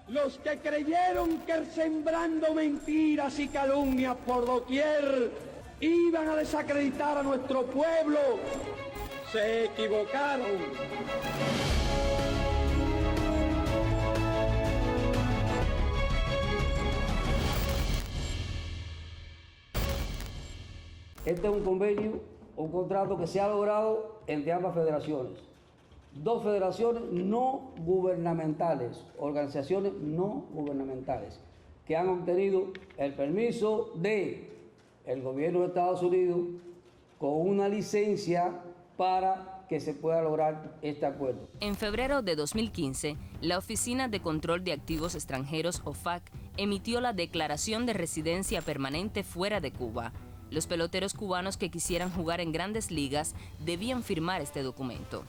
Los que creyeron que sembrando mentiras y calumnias por doquier iban a desacreditar a nuestro pueblo, se equivocaron. Este es un convenio, un contrato que se ha logrado entre ambas federaciones. Dos federaciones no gubernamentales, organizaciones no gubernamentales, que han obtenido el permiso del gobierno de Estados Unidos con una licencia para que se pueda lograr este acuerdo. En febrero de 2015, la Oficina de Control de Activos Extranjeros, OFAC, emitió la Declaración de Residencia Permanente fuera de Cuba. Los peloteros cubanos que quisieran jugar en grandes ligas debían firmar este documento.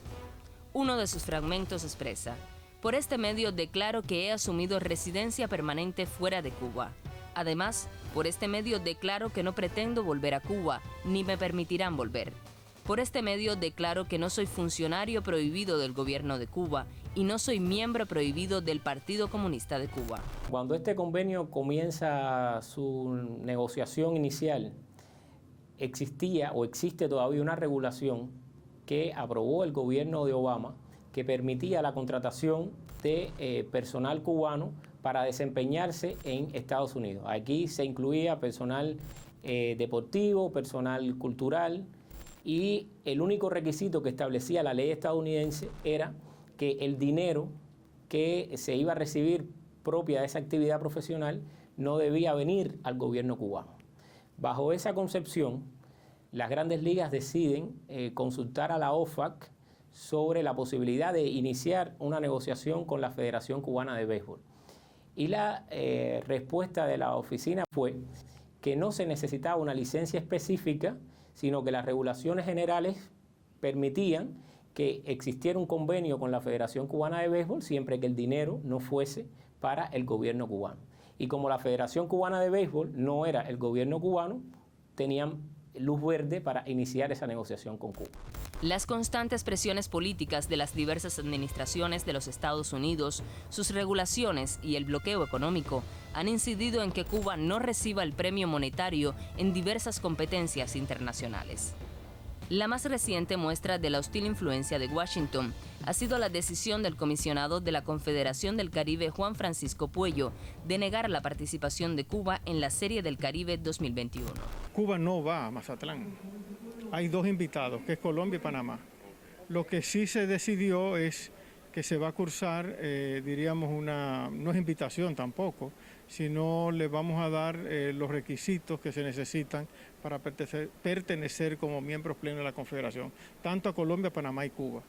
Uno de sus fragmentos expresa: por este medio declaro que he asumido residencia permanente fuera de Cuba. Además, por este medio declaro que no pretendo volver a Cuba, ni me permitirán volver. Por este medio declaro que no soy funcionario prohibido del gobierno de Cuba y no soy miembro prohibido del Partido Comunista de Cuba. Cuando este convenio comienza su negociación inicial, existía o existe todavía una regulación que aprobó el gobierno de Obama que permitía la contratación de personal cubano para desempeñarse en Estados Unidos. Aquí se incluía personal deportivo, personal cultural, y el único requisito que establecía la ley estadounidense era que el dinero que se iba a recibir propia de esa actividad profesional no debía venir al gobierno cubano. Bajo esa concepción, las grandes ligas deciden consultar a la OFAC sobre la posibilidad de iniciar una negociación con la Federación Cubana de Béisbol. Y la respuesta de la oficina fue que no se necesitaba una licencia específica, sino que las regulaciones generales permitían que existiera un convenio con la Federación Cubana de Béisbol siempre que el dinero no fuese para el gobierno cubano. Y como la Federación Cubana de Béisbol no era el gobierno cubano, tenían luz verde para iniciar esa negociación con Cuba. Las constantes presiones políticas de las diversas administraciones de los Estados Unidos, sus regulaciones y el bloqueo económico han incidido en que Cuba no reciba el premio monetario en diversas competencias internacionales. La más reciente muestra de la hostil influencia de Washington ha sido la decisión del comisionado de la Confederación del Caribe, Juan Francisco Puello, de negar la participación de Cuba en la Serie del Caribe 2021. Cuba no va a Mazatlán. Hay dos invitados, que es Colombia y Panamá. Lo que sí se decidió es que se va a cursar, no es invitación tampoco, sino le vamos a dar los requisitos que se necesitan para pertenecer como miembros plenos de la Confederación, tanto a Colombia, Panamá y Cuba.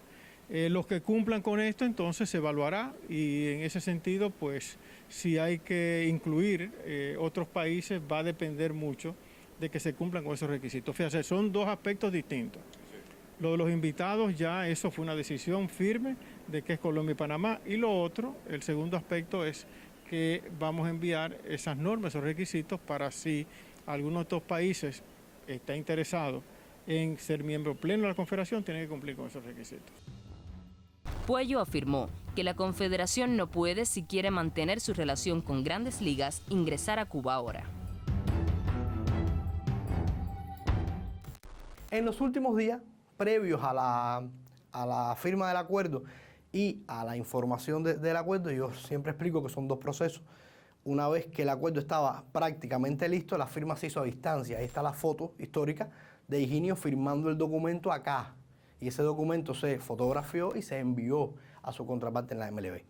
Los que cumplan con esto entonces se evaluará y en ese sentido, pues si hay que incluir otros países va a depender mucho de que se cumplan con esos requisitos. Fíjate, son dos aspectos distintos. Lo de los invitados ya eso fue una decisión firme de que es Colombia y Panamá, y lo otro, el segundo aspecto es que vamos a enviar esas normas, esos requisitos para si alguno de estos países está interesado en ser miembro pleno de la Confederación, tiene que cumplir con esos requisitos. Puello afirmó que la Confederación no puede, si quiere mantener su relación con grandes ligas, ingresar a Cuba ahora. En los últimos días, previos a la firma del acuerdo y a la información del acuerdo, yo siempre explico que son dos procesos. Una vez que el acuerdo estaba prácticamente listo, la firma se hizo a distancia. Ahí está la foto histórica de Higinio firmando el documento acá. Y ese documento se fotografió y se envió a su contraparte en la MLB.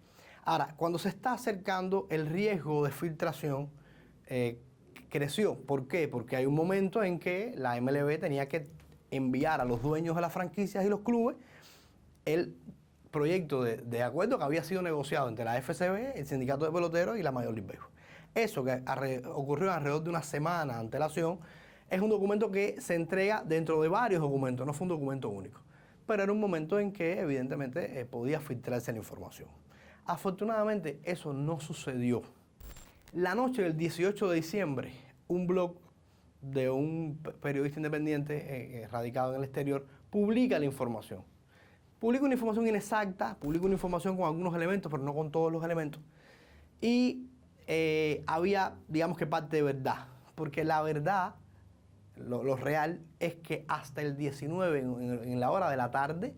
Ahora, cuando se está acercando, el riesgo de filtración creció. ¿Por qué? Porque hay un momento en que la MLB tenía que enviar a los dueños de las franquicias y los clubes el proyecto de acuerdo que había sido negociado entre la FCB, el Sindicato de Peloteros y la Major League Baseball. Eso que ocurrió alrededor de una semana de antelación es un documento que se entrega dentro de varios documentos, no fue un documento único. Pero era un momento en que evidentemente podía filtrarse la información. Afortunadamente eso no sucedió. La noche del 18 de diciembre, un blog de un periodista independiente radicado en el exterior publica la información. Publica una información inexacta, publica una información con algunos elementos, pero no con todos los elementos. y había, digamos que parte de verdad, porque la verdad, lo real, es que hasta el 19, en la hora de la tarde,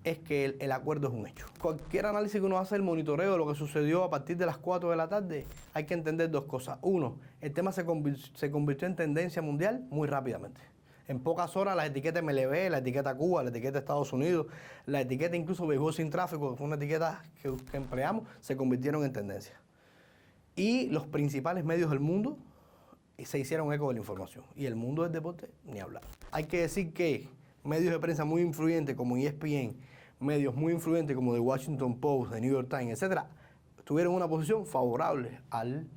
es que el acuerdo es un hecho. Cualquier análisis que uno hace del monitoreo de lo que sucedió a partir de las 4 de la tarde, hay que entender dos cosas. Uno, el tema se convirtió en tendencia mundial muy rápidamente. En pocas horas la etiqueta MLB, la etiqueta Cuba, la etiqueta Estados Unidos, la etiqueta incluso Béisbol sin tráfico, que fue una etiqueta que empleamos, se convirtieron en tendencia. Y los principales medios del mundo se hicieron eco de la información. Y el mundo del deporte, ni hablar. Hay que decir que medios de prensa muy influyentes como ESPN, medios muy influyentes como The Washington Post, The New York Times, etc., tuvieron una posición favorable al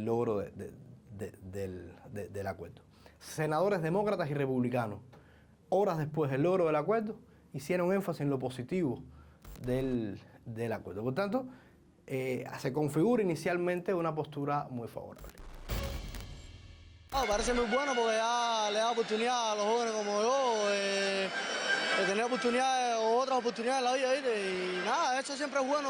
logro del acuerdo. Senadores demócratas y republicanos, horas después del logro del acuerdo, hicieron énfasis en lo positivo del acuerdo. Por tanto, se configura inicialmente una postura muy favorable. Parece muy bueno porque ya le da oportunidad a los jóvenes como yo de tener oportunidades o otras oportunidades en la vida, ¿viste? Y nada, eso siempre es bueno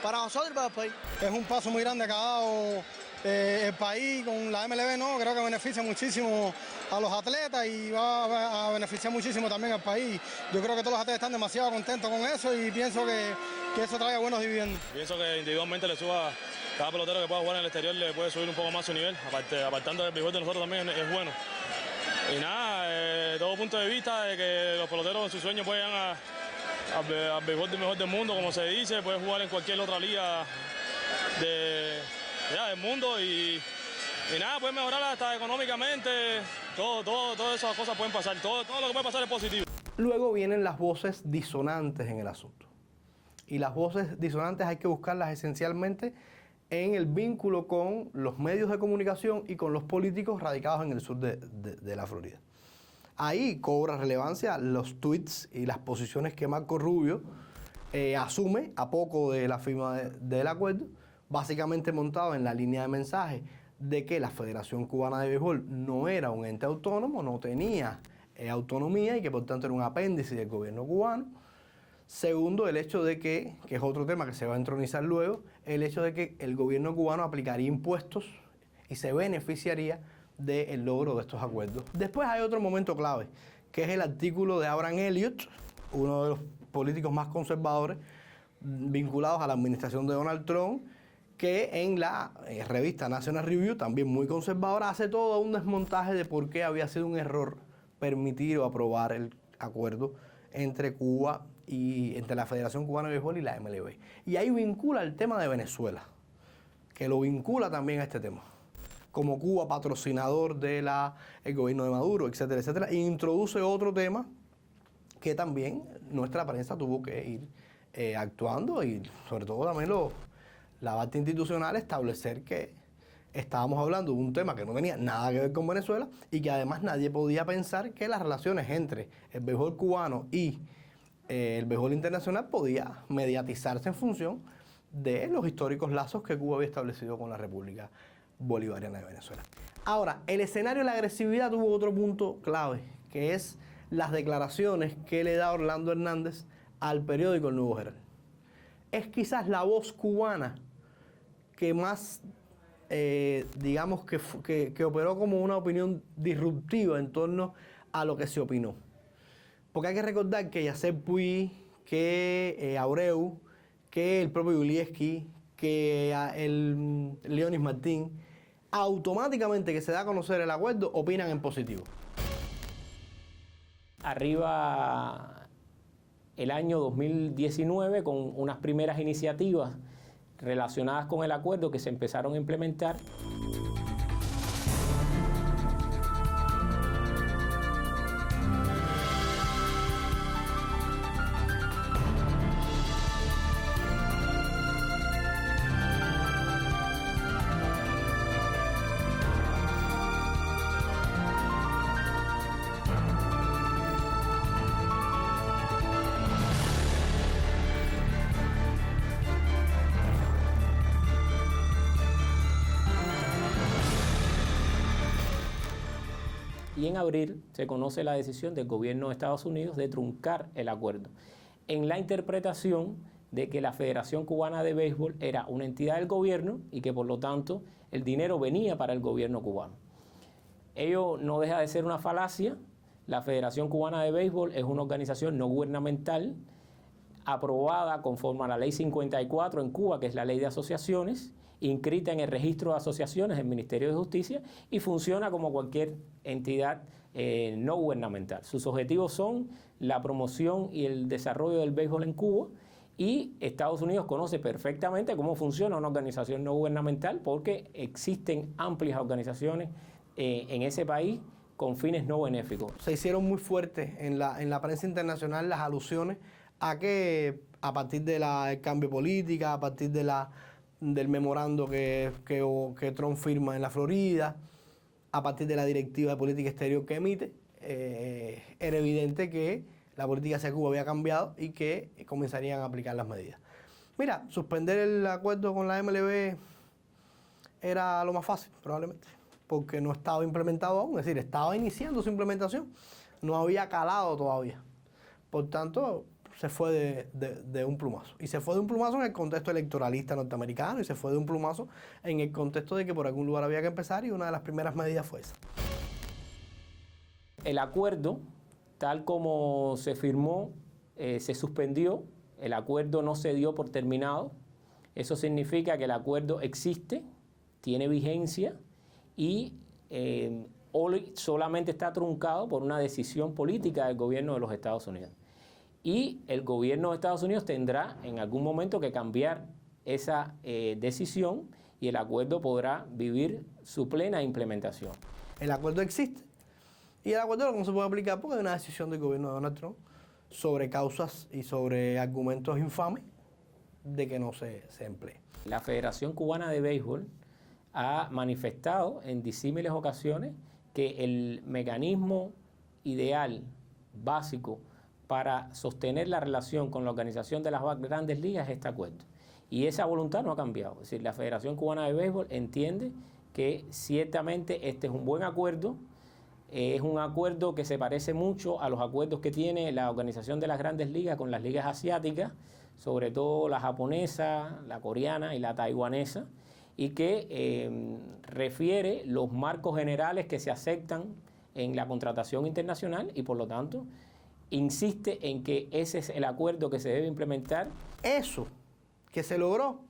para nosotros y para el país. Es un paso muy grande que ha dado el país con la MLB, ¿no? Creo que beneficia muchísimo a los atletas y va a beneficiar muchísimo también al país. Yo creo que todos los atletas están demasiado contentos con eso y pienso que eso trae buenos dividendos. Pienso que individualmente le suba, cada pelotero que pueda jugar en el exterior le puede subir un poco más su nivel, apartando del béisbol de nosotros también es bueno. Y nada, de todo punto de vista, de que los peloteros en sus sueños puedan al béisbol del mejor del mundo, como se dice, pueden jugar en cualquier otra liga del mundo y nada, pueden mejorar hasta económicamente, todas esas cosas pueden pasar, todo lo que puede pasar es positivo. Luego vienen las voces disonantes en el asunto. Y las voces disonantes hay que buscarlas esencialmente en el vínculo con los medios de comunicación y con los políticos radicados en el sur de la Florida. Ahí cobra relevancia los tweets y las posiciones que Marco Rubio asume a poco de la firma del acuerdo, básicamente montado en la línea de mensaje de que la Federación Cubana de Béisbol no era un ente autónomo, no tenía autonomía y que por tanto era un apéndice del gobierno cubano. Segundo, el hecho de que es otro tema que se va a entronizar luego, el hecho de que el gobierno cubano aplicaría impuestos y se beneficiaría del logro de estos acuerdos. Después hay otro momento clave, que es el artículo de Abraham Elliott, uno de los políticos más conservadores vinculados a la administración de Donald Trump, que en la revista National Review, también muy conservadora, hace todo un desmontaje de por qué había sido un error permitir o aprobar el acuerdo entre Cuba y entre la Federación Cubana de Béisbol y la MLB. Y ahí vincula el tema de Venezuela, que lo vincula también a este tema, como Cuba patrocinador del gobierno de Maduro, etcétera, etcétera, e introduce otro tema que también nuestra prensa tuvo que ir actuando y sobre todo también la parte institucional establecer que estábamos hablando de un tema que no tenía nada que ver con Venezuela y que además nadie podía pensar que las relaciones entre el béisbol cubano y el béisbol internacional podía mediatizarse en función de los históricos lazos que Cuba había establecido con la República Bolivariana de Venezuela. Ahora, el escenario de la agresividad tuvo otro punto clave, que es las declaraciones que le da Orlando Hernández al periódico El Nuevo Herald. Es quizás la voz cubana que más, digamos, que operó como una opinión disruptiva en torno a lo que se opinó. Porque hay que recordar que Yasser Puig, que Abreu, que el propio Yulieski, que el Leonis Martín, automáticamente que se da a conocer el acuerdo, opinan en positivo. Arriba el año 2019 con unas primeras iniciativas relacionadas con el acuerdo que se empezaron a implementar. Y en abril se conoce la decisión del gobierno de Estados Unidos de truncar el acuerdo. En la interpretación de que la Federación Cubana de Béisbol era una entidad del gobierno y que por lo tanto el dinero venía para el gobierno cubano. Ello no deja de ser una falacia. La Federación Cubana de Béisbol es una organización no gubernamental aprobada conforme a la Ley 54 en Cuba, que es la ley de asociaciones, inscrita en el registro de asociaciones del Ministerio de Justicia y funciona como cualquier entidad no gubernamental. Sus objetivos son la promoción y el desarrollo del béisbol en Cuba, y Estados Unidos conoce perfectamente cómo funciona una organización no gubernamental porque existen amplias organizaciones en ese país con fines no benéficos. Se hicieron muy fuertes en la prensa internacional las alusiones a que a partir del cambio político, a partir del memorando que Trump firma en la Florida, a partir de la directiva de política exterior que emite, era evidente que la política hacia Cuba había cambiado y que comenzarían a aplicar las medidas. Mira, suspender el acuerdo con la MLB era lo más fácil, probablemente, porque no estaba implementado aún, es decir, estaba iniciando su implementación, no había calado todavía. Por tanto, se fue de un plumazo. Y se fue de un plumazo en el contexto electoralista norteamericano y se fue de un plumazo en el contexto de que por algún lugar había que empezar, y una de las primeras medidas fue esa. El acuerdo, tal como se firmó, se suspendió. El acuerdo no se dio por terminado. Eso significa que el acuerdo existe, tiene vigencia y hoy solamente está truncado por una decisión política del gobierno de los Estados Unidos. Y el gobierno de Estados Unidos tendrá en algún momento que cambiar esa decisión y el acuerdo podrá vivir su plena implementación. El acuerdo existe y el acuerdo no se puede aplicar porque hay una decisión del gobierno de Donald Trump sobre causas y sobre argumentos infames de que no se emplee. La Federación Cubana de Béisbol ha manifestado en disímiles ocasiones que el mecanismo ideal, básico, para sostener la relación con la organización de las grandes ligas es este acuerdo. Y esa voluntad no ha cambiado. Es decir, la Federación Cubana de Béisbol entiende que ciertamente este es un buen acuerdo, es un acuerdo que se parece mucho a los acuerdos que tiene la organización de las grandes ligas con las ligas asiáticas, sobre todo la japonesa, la coreana y la taiwanesa, y que refiere los marcos generales que se aceptan en la contratación internacional y por lo tanto insiste en que ese es el acuerdo que se debe implementar. Eso que se logró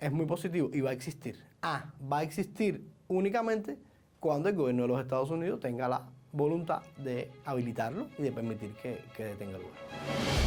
es muy positivo y va a existir. Va a existir únicamente cuando el gobierno de los Estados Unidos tenga la voluntad de habilitarlo y de permitir que detenga el lugar.